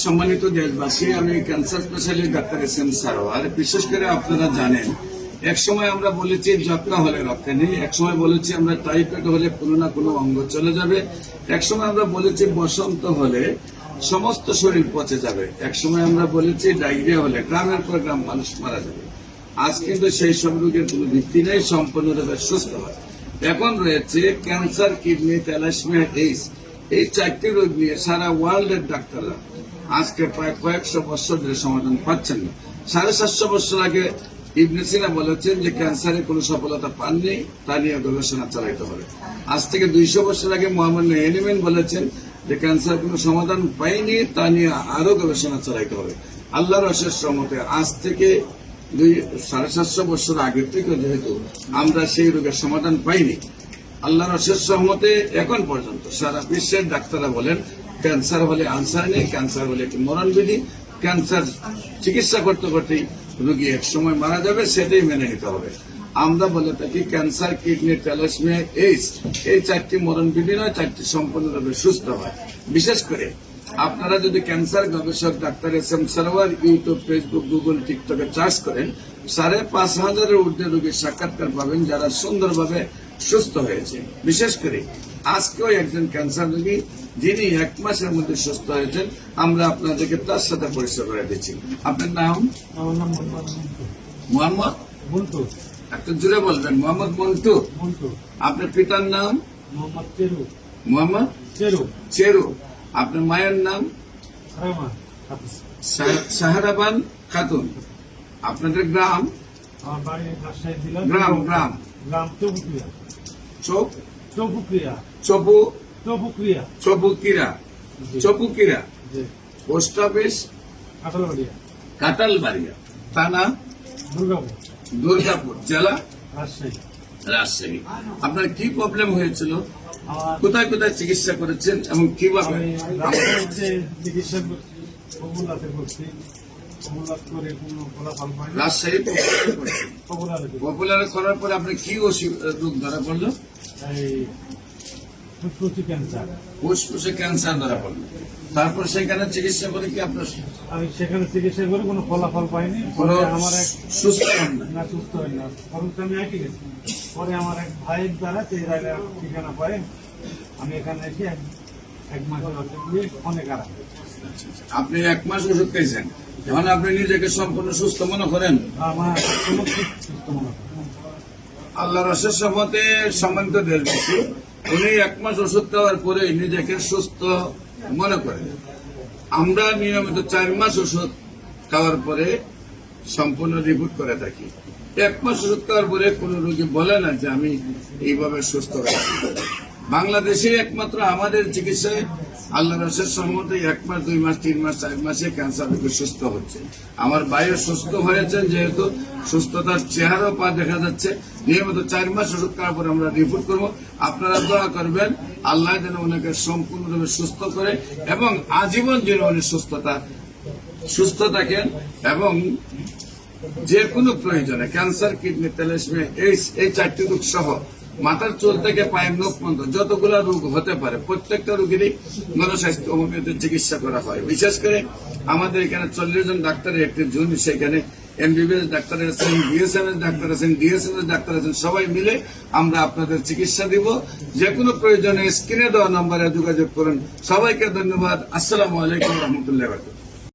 সম্মানিত দেশবাসী, আমি cancer specialist doctor SM. Sarwar. বিশেষ করে আপনারা জানেন, এক সময় আমরা বলেছি যক্ষ্মা হলে রক্তে নেই, এক সময় বলেছি আমরা টাইফয়েড হলে কোনো না কোনো অঙ্গ চলে যাবে, এক সময় আমরা বলেছি বসন্ত হলে সমস্ত শরীর পচে যাবে, এক সময় আমরা বলেছি ডায়রিয়া হলে গ্রামের পর গ্রাম মানুষ মারা যাবে। আজ কিন্তু সেই সব রোগের কোনো ভিত্তি নেই, সম্পূর্ণরূপে সুস্থ হয়। এখন রয়েছে ক্যান্সার, কিডনি, থ্যালাসেমিয়া, এইডস, এই 4টি রোগ নিয়ে সারা ওয়ার্ল্ডের ডাক্তাররা আজকে প্রায় কয়েকশো বছর ধরে সমাধান পাচ্ছেন না। 750 বছর আগে ইবনে সিনা বলেছেন যে ক্যান্সারে কোনো সফলতা পাননি, তা নিয়ে গবেষণা চালাইতে হবে। আজ থেকে 200 বছর আগে মোহাম্মদ এনিমেন বলেছেন যে ক্যান্সার কোনো সমাধান পাইনি, তা নিয়ে আরো গবেষণা চালাইতে হবে। আল্লাহর অশেষ রহমতে আজ থেকে 750 বছর আগে থেকে যেহেতু আমরা সেই রোগের সমাধান পাইনি, আল্লাহর অশেষ রহমতে এখন পর্যন্ত সারা বিশ্বের ডাক্তাররা বলেন ক্যান্সার হলে আনসার নেই, ক্যান্সার হলে একটি মরণবিধি, ক্যান্সার চিকিৎসা করতে করতেই রোগী এক সময় মারা যাবে, সেটাই মেনে নিতে হবে। আমরা বলে থাকি ক্যান্সার, কিডনি, থ্যালাসেমিয়া, এইডস, এই 4টি মরণবিধি নয়, 4টি সম্পূর্ণভাবে সুস্থ হয়। বিশেষ করে আপনারা যদি ক্যান্সার গবেষক doctor SM. Sarwar YouTube, Facebook, Google, টিকটকে সার্চ করেন, 5,500-এর ঊর্ধ্বে রোগীর সাক্ষাৎকার পাবেন যারা সুন্দরভাবে সুস্থ হয়েছে। বিশেষ করে আজকেও একজন ক্যান্সার রোগী যিনি 1 মাসের মধ্যে সুস্থ হয়েছেন, আমরা আপনাদেরকে তার সাথে পরিচয় করে দিচ্ছি। আপনার নাম? আমার নাম মোহাম্মদ মন্টু। একটু জুড়ে বলবেন। মোহাম্মদ মন্টু। আপনার পিতার নাম? মোহাম্মদ চেরু। মোহাম্মদ চেরু। চেরু। আপনার মায়ের নাম? সাহারাবান খাতুন। আপনাদের গ্রাম? আমার বাড়ি রাজশাহী জেলা। গ্রাম গ্রাম গ্রাম চৌপুক্রিয়া। চৌপুক্রিয়া। চৌপুকিরা। পোস্ট অফিস কাটালবাড়িয়া, থানা দুর্গাপুর, জেলা রাজশাহী। আপনার কি প্রবলেম হয়েছিল? কোথায় কোথায় চিকিৎসা করেছেন এবং কিভাবে? রাজশাহী পপুলারে করার পরে আপনার কি রোগ ধরা পড়লো? ফুসফুসে ক্যান্সার ধরা পড়লো। তারপর সেখানে চিকিৎসা করে কি আপনার? আমি সেখানে চিকিৎসা করে কোনো ফলাফল পাইনি। আমার এক সুস্থ হন না? সুস্থ হয় না। আমি আইটি গেছি। পরে আমার এক ভাইয়ের দ্বারা ঠিকানা পাই, আমি এখানে এসে 1 মাসের ওষুধ দিয়ে অনেক আরাম। আপনি 1 মাস ওষুধ খাইছেন, এখন আপনি নিজেকে সম্পূর্ণ সুস্থ মনে করেন? আমার সুস্থ মনে করেন। আল্লাহর অশেষ রহমতে সম্মানিত দেশবাসী, উনি 1 মাস ওষুধ খাওয়ার পরে নিজেকে সুস্থ মনে করেন। আমরা নিয়মিত 4 মাস ওষুধ খাওয়ার পরে সম্পূর্ণ রিপোর্ট করে থাকি। 1 মাস ওষুধ খাওয়ার পরে কোন রোগী বলে না যে আমি এইভাবে সুস্থ হয়েছি। বাংলাদেশে একমাত্র আমাদের চিকিৎসায় আল্লাহর অশেষ রহমতে 1 মাস, 2 মাস, 3 মাস, 4 মাসে ক্যান্সার রোগী সুস্থ হচ্ছে। আমার ভাইও সুস্থ হয়েছেন, যেহেতু সুস্থতার চেহারাও দেখা যাচ্ছে। নিয়মিত 4 মাস ওষুধ খাওয়ার পর আমরা রিপোর্ট করব। আপনারা দোয়া করবেন আল্লাহ যেন ওনাকে সম্পূর্ণভাবে সুস্থ করে এবং আজীবন যেন উনি সুস্থ থাকেন এবং যে কোনো প্রয়োজনে ক্যান্সার, কিডনি, থ্যালাসেমিয়া, এইডস, এই 4টি রোগ সহ মাথার চুল থেকে পায়ের নখ পর্যন্ত যতগুলো রোগ হতে পারে প্রত্যেকটা রোগীরই গণস্বাস্থ্য হোমিওপ্যাথি চিকিৎসা করা হয়। বিশেষ করে আমাদের এখানে 40 জন ডাক্তারের একটি জুন, সেখানে এমবিবিএস ডাক্তার আছেন, বিএসএমএস ডাক্তার আছেন, ডিএসএমএস ডাক্তার আছেন, সবাই মিলে আমরা আপনাদের চিকিৎসা দিব। যে কোনো প্রয়োজনে স্ক্রিনে দেওয়া নম্বরে যোগাযোগ করুন। সবাইকে ধন্যবাদ। আসসালামু আলাইকুম রহমতুল্লাহ।